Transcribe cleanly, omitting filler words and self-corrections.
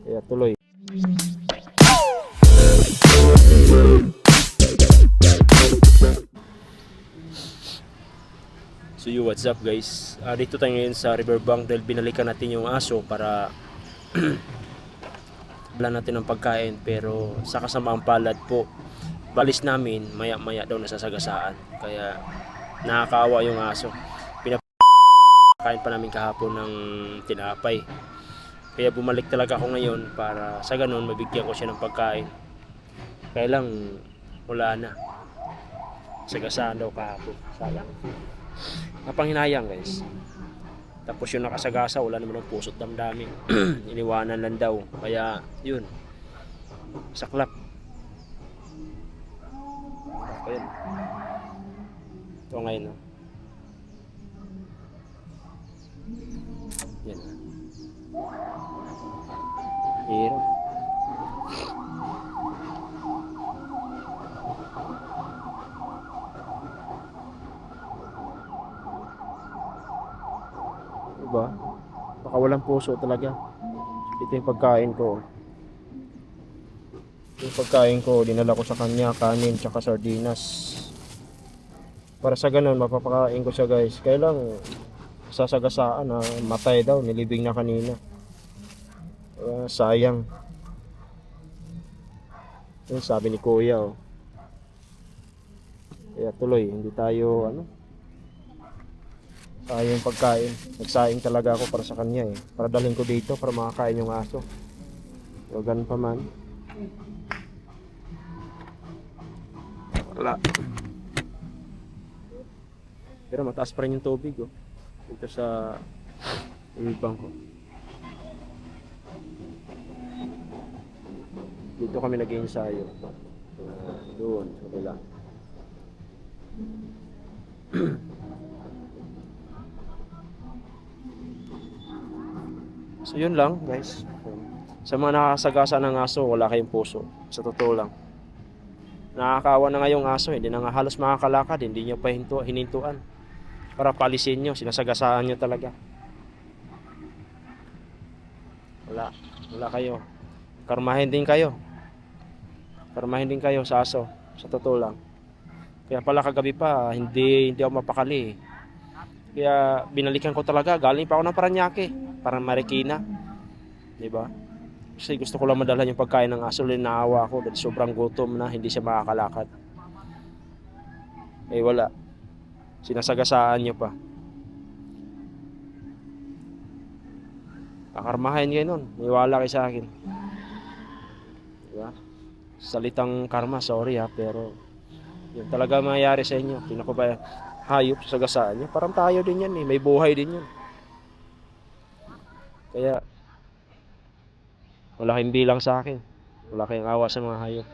Kaya tuloy. So what's up guys? Dito tayo ngayon sa riverbank dahil binalikan natin yung aso para wala natin ng pagkain, pero sa kasamaang palad po, balis namin maya maya daw nasasagasaan. Kaya nakakaawa yung aso. Pinapakain pa namin kahapon ng tinapay. Kaya bumalik talaga ako ngayon para sa ganun mabigyan ko siya ng pagkain. Kaya lang wala na. Sagasaan daw kahapon. Sayang. Napanghinayang guys. Tapos yung nakasagasa wala naman ng puso't damdamin. Iniwanan lang daw. Kaya yun. Saklap. Ayun. Ito ngayon. No? Yan. Hirap. Diba? Baka walang puso talaga. Ito yung pagkain ko. Yung pagkain ko, dinala ko sa kanya, kanin, tsaka sardinas. Para sa ganun, mapapakain ko siya guys. Kaya lang, sasagasaan na matay daw, nilibing na kanina. Sayang. Yung sabi ni kuya oh. Kaya tuloy, hindi tayo sayang pagkain. Nagsaing talaga ako para sa kanya eh. Para dalhin ko dito para makakain yung aso. O ganun pa man. Wala. Pero mataas pa rin yung tubig oh. Dito sa ibang ko. Dito kami nag-ensayo. Doon, sa kabila. So yun lang guys. Sa mga nakasagasa ng aso, wala kayong puso. Sa totoo lang. Nakakaawa na nga yung aso, hindi na nga halos makakalakad, hindi nyo pa hinintuan. Para palisin nyo, sinasagasaan nyo talaga. Wala kayo. Karmahin din kayo. Karmahin din kayo sa aso. Sa totoo lang. Kaya pala kagabi pa, hindi ako mapakali. Kaya binalikan ko talaga, galing pa ako ng Paranaque. Parang Marikina, di ba? Kasi gusto ko lang madalhan yung pagkain ng aso, naawa ako dahil sobrang gutom na hindi siya makakalakad. Eh wala, sinasagasaan nyo pa. Kakarmahin kayo nun, niwala kayo sa akin, di ba? Salitang karma, sorry ha, pero yun talaga mangyayari sa inyo. Sino ko ba hayop sa sagasaan nyo? Parang tayo din yan eh, may buhay din yun. Kaya wala kayong bilang sa akin. Wala kayong awa sa mga hayop.